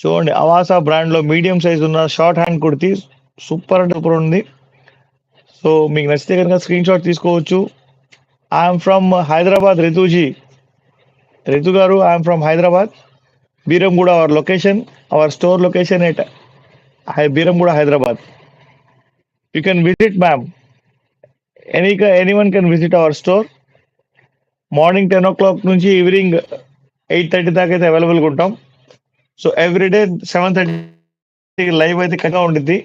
చూడండి అవాసా బ్రాండ్‌లో medium size ఉన్న షార్ట్ హ్యాండ్ కుర్తీ సూపర్ అంటే సూపర్ ఉంది. సో మీకు నచ్చితే గనుక స్క్రీన్‌షాట్ తీసుకోవచ్చు. I am from Hyderabad Ritu ji. Ritu గారు I am from Hyderabad. Biramguda our location, our store location at Biramguda, Hyderabad. You can visit, ma'am. Anyone can visit our store. Morning 10 o'clock నుంచి ఈవినింగ్ 8:30 దాకా అయితే అవైలబుల్గా ఉంటాం. సో ఎవ్రీడే 7:30 లైవ్ అయితే కన్నా ఉండిద్ది.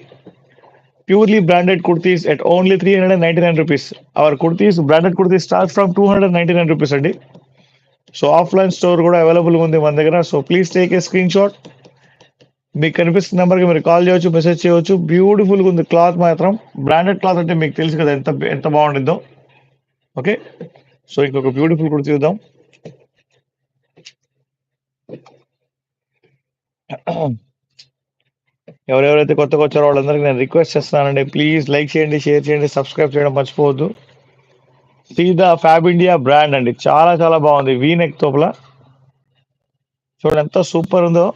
Purely branded kurtis at only 399 rupees. Our kurtis branded kurtis start from 299 rupees అండి. So offline store కూడా అవైలబుల్గా ఉంది మన దగ్గర. So please take a screenshot. మీకు కనిపిస్తున్న నెంబర్కి మీరు కాల్ చేయవచ్చు, మెసేజ్ చేయవచ్చు. బ్యూటిఫుల్గా ఉంది క్లాత్ మాత్రం. బ్రాండెడ్ క్లాత్ అంటే మీకు తెలుసు కదా ఎంత ఎంత బాగుండిద్దో. ఓకే, సో ఇంకొక బ్యూటిఫుల్ కుర్తీ చూద్దాం. ఎవరెవరైతే కొత్తగా వచ్చారో వాళ్ళందరికీ నేను రిక్వెస్ట్ చేస్తున్నానండి, ప్లీజ్ లైక్ చేయండి, షేర్ చేయండి, సబ్స్క్రైబ్ చేయడం మర్చిపోవద్దు. సీదా ఫ్యాబ్ ఇండియా బ్రాండ్ అండి, చాలా చాలా బాగుంది. వీనెక్ తోపల చూడండి ఎంత సూపర్ ఉందో.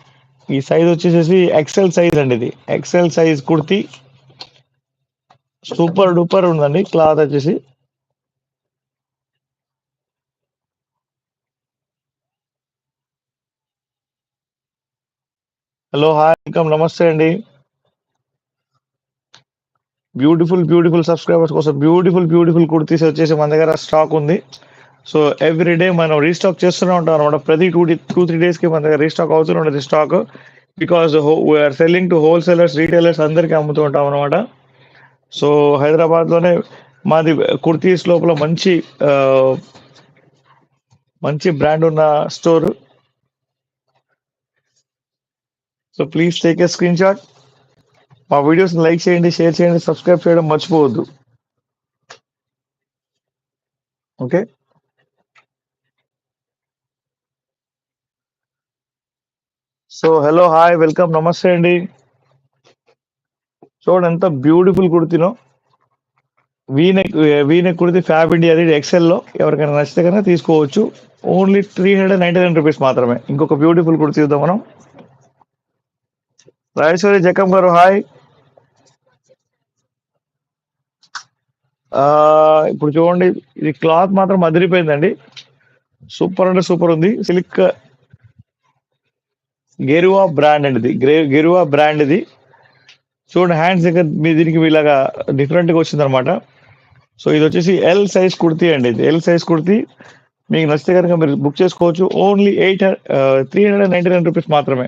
ఈ సైజ్ వచ్చేసేసి ఎక్సెల్ సైజ్ అండి, ఇది XL size kurti. Super duper ఉందండి క్లాత్ వచ్చేసి. హలో, హాయ్, వెల్కమ్, నమస్తే అండి. బ్యూటిఫుల్ సబ్స్క్రైబర్స్ కోసం బ్యూటిఫుల్ కుర్తీస్ వచ్చేసి మన దగ్గర స్టాక్ ఉంది. సో ఎవ్రీ డే మనం రీస్టాక్ చేస్తూనే ఉంటాం అనమాట. ప్రతి 2-3 డేస్కి మన దగ్గర రీస్టాక్ అవుతూనే ఉంటుంది stock. Because we are selling to wholesalers, retailers అందరికీ అమ్ముతూ ఉంటాం అనమాట. సో హైదరాబాద్లోనే మాది కుర్తీస్ లోపల మంచి మంచి బ్రాండ్ ఉన్న store. So please take a screenshot. మా వీడియోస్ లైక్ చేయండి, షేర్ చేయండి, సబ్స్క్రైబ్ చేయడం మర్చిపోవద్దు. Okay, so hello, hi, welcome, నమస్తే అండి. చూడండి ఎంత బ్యూటిఫుల్ కుర్తీనో. వీనెక్ కుర్తీ ఫ్యాబ్ ఇండియా ఎక్సెల్లో. ఎవరికైనా నచ్చితే కనుక తీసుకోవచ్చు. ఓన్లీ 399 రూపీస్ మాత్రమే. ఇంకొక బ్యూటిఫుల్ కుర్తీ చూద్దాం మనం. రాజేశ్వరి జక్కం గారు హాయ్. ఇప్పుడు చూడండి, ఇది క్లాత్ మాత్రం అదిరిపోయిందండి. సూపర్ అంటే సూపర్ ఉంది. సిల్క్ గెరువా బ్రాండ్ అండి, ఇది గెరువా బ్రాండ్. ఇది చూడండి హ్యాండ్స్ దగ్గర మీ దీనికి ఇలాగా డిఫరెంట్గా వచ్చింది అనమాట. సో ఇది వచ్చేసి ఎల్ సైజ్ కుర్తీ అండి. ఇది ఎల్ సైజ్ కుర్తీ. మీకు నచ్చితే కనుక మీరు బుక్ చేసుకోవచ్చు. ఓన్లీ 399 రూపీస్ మాత్రమే.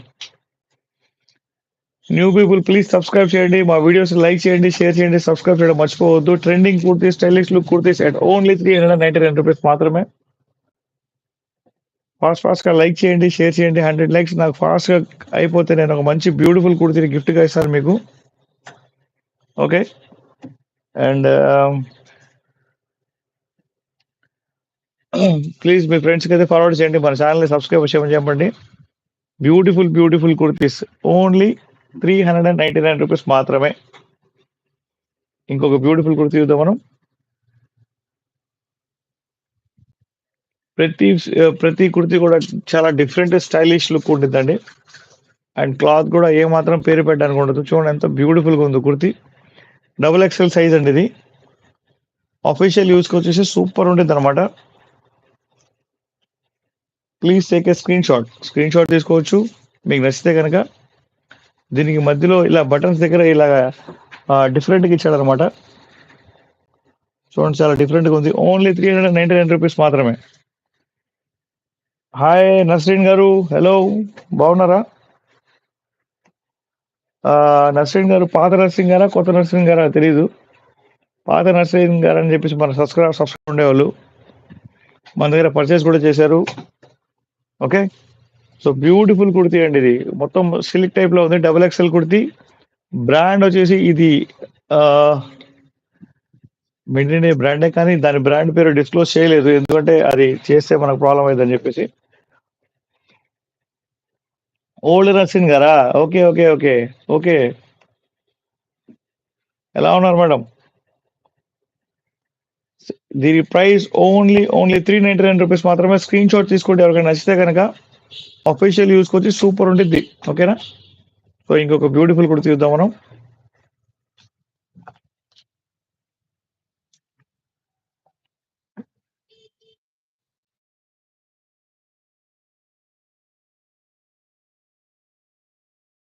న్యూ పీపుల్ ప్లీజ్ సబ్స్క్రైబ్ చేయండి, మా వీడియోస్ లైక్ చేయండి, షేర్ చేయండి, సబ్స్క్రైబ్ చేయడం మర్చిపోవద్దు. Trending kurtis, stylish look kurtis at only 399 rupees మాత్రమే. ఫాస్ట్గా లైక్ చేయండి, షేర్ చేయండి. 100 లైక్స్ నాకు ఫాస్ట్గా అయిపోతే నేను ఒక మంచి బ్యూటిఫుల్ కుర్తీని గిఫ్ట్గా ఇస్తాను మీకు. ఓకే, అండ్ ప్లీజ్ మీ ఫ్రెండ్స్కి అయితే ఫార్వర్డ్ చేయండి, మన ఛానల్ని సబ్స్క్రైబ్ చేయమని చెప్పండి. బ్యూటిఫుల్ కుర్తీస్ ఓన్లీ 399 రూపీస్ మాత్రమే. ఇంకొక బ్యూటిఫుల్ కుర్తీ చూద్దాం మనం. ప్రతి కుర్తీ కూడా చాలా డిఫరెంట్ స్టైలిష్ లుక్ ఉంటుందండి. అండ్ క్లాత్ కూడా ఏ మాత్రం పేరు పెట్టడానికి ఉండదు. చూడండి ఎంత బ్యూటిఫుల్గా ఉంది కుర్తీ. XXL సైజ్ అండి ఇది. అఫీషియల్ యూస్కి వచ్చేసి సూపర్ ఉంటుంది అనమాట. Please take a screen shot తీసుకోవచ్చు. మీకు నచ్చితే కనుక దీనికి మధ్యలో ఇలా బటన్స్ దగ్గర ఇలా డిఫరెంట్గా ఇచ్చాడు అనమాట. చూడండి చాలా డిఫరెంట్గా ఉంది. ఓన్లీ 399 రూపీస్ మాత్రమే. హాయ్ నస్రీన్ గారు, హలో, బాగున్నారా? నస్రీన్ గారు పాత నర్సింగ్ గారా కొత్త నర్సింగ్ గారా తెలీదు. పాత నర్సింగ్ గారు అని చెప్పేసి మన సబ్స్క్రైబ్ ఉండేవాళ్ళు, మన దగ్గర పర్చేస్ కూడా చేశారు. ఓకే, సో బ్యూటిఫుల్ కుర్తీ అండి. ఇది మొత్తం సిల్క్ టైప్ లో ఉంది. XXL కుర్తీ. బ్రాండ్ వచ్చేసి ఇది మెయింటైన్ బ్రాండే, కానీ దాని బ్రాండ్ పేరు డిస్క్లోజ్ చేయలేదు, ఎందుకంటే అది చేస్తే మనకు ప్రాబ్లం అవుతుందని చెప్పేసి. ఓల్డ్ నర్సింగ్ గారా? ఓకే ఓకే ఓకే ఓకే, ఎలా ఉన్నారు మేడం? దీని ప్రైస్ ఓన్లీ 399 రూపీస్ మాత్రమే. స్క్రీన్ షాట్ తీసుకోండి ఎవరికైనా నచ్చితే కనుక. అఫీషియల్ యూస్కి వచ్చి సూపర్ ఉంటుంది. ఓకేనా? సో ఇంకొక బ్యూటిఫుల్ కుర్తి చూద్దాం మనం.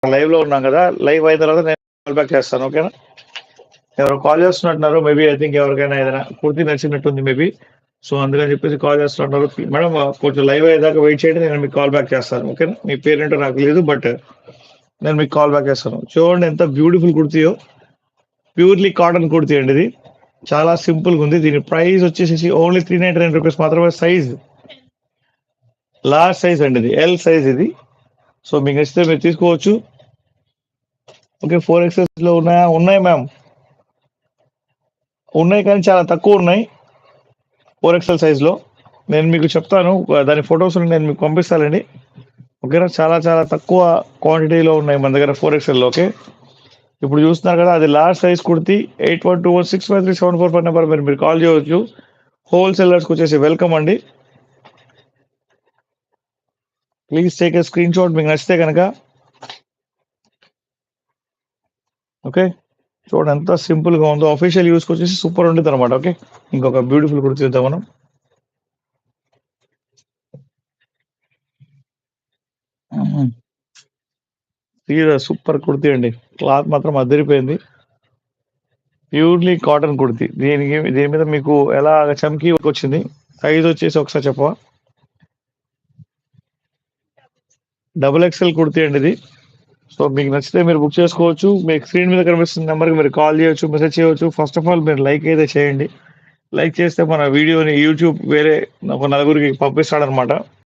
లైవ్ లో ఉన్నాం కదా, లైవ్ అయిన తర్వాత నేను కాల్ బ్యాక్ చేస్తాను. ఓకేనా? ఎవరు కాల్ చేస్తున్నట్టున్నారు, మేబీ ఐ థింక్ ఎవరికైనా ఏదైనా కుర్తి నచ్చినట్టుంది మేబీ. సో అందుకని చెప్పేసి కాల్ చేస్తున్నారు. మేడం కొంచెం లైవ్ అయ్యేదాకా వెయిట్ చేయండి, నేను మీకు కాల్ బ్యాక్ చేస్తాను. ఓకేనా? మీ పేరేంటో నాకు లేదు, బట్ నేను మీకు కాల్ బ్యాక్ చేస్తాను. చూడండి ఎంత బ్యూటిఫుల్ కుర్తియో, ప్యూర్లీ కాటన్ కుర్తి అండి ఇది. చాలా సింపుల్ గా ఉంది. దీని ప్రైస్ వచ్చేసి ఓన్లీ 399 రూపీస్ మాత్రమే. సైజ్ లార్జ్ సైజ్ అండి, ఇది ఎల్ సైజ్ ఇది. సో మీకు నచ్చితే మీరు తీసుకోవచ్చు. ఓకే, 4XS లో ఉన్నాయా? ఉన్నాయి మ్యామ్, ఉన్నాయి కానీ చాలా తక్కువ ఉన్నాయి 4XL సైజ్ లో. నేను మీకు చెప్తాను, దాని ఫొటోస్ నేను మీకు పంపిస్తానండి. ఓకేనా? చాలా చాలా తక్కువ క్వాంటిటీలో ఉన్నాయి మన దగ్గర 4XL లో. ఓకే, ఇప్పుడు చూస్తున్నారు కదా, అది లార్జ్ సైజ్ కుర్తి. 8121653745 నెంబర్ మీరు కాల్ చేయవచ్చు. హోల్సేలర్స్కి వచ్చేసి వెల్కమ్ అండి. Please take a screenshot మీకు నచ్చితే కనుక. ఓకే, చూడండి ఎంత సింపుల్ గా ఉందో. అఫీషియల్ యూస్కి వచ్చేసి సూపర్ ఉంటుంది అనమాట. ఓకే, ఇంకొక బ్యూటిఫుల్ కుర్తి చూద్దాం మనం. సూపర్ కుర్తి అండి, క్లాత్ మాత్రం అదిరిపోయింది. Purely cotton kurti. దీని మీద మీకు ఎలా చమ్కీ వచ్చింది. సైజ్ వచ్చేసి ఒకసారి చెప్పవా? XXL కుర్తి అండి ఇది. సో మీకు నచ్చితే మీరు బుక్ చేసుకోవచ్చు. మీకు స్క్రీన్ మీద కనిపిస్తున్న నెంబర్కి మీరు కాల్ చేయొచ్చు, మెసేజ్ చేయవచ్చు. ఫస్ట్ ఆఫ్ ఆల్ మీరు లైక్ అయితే చేయండి. లైక్ చేస్తే మన వీడియోని యూట్యూబ్ వేరే ఒక నలుగురికి పంపిస్తాడనమాట.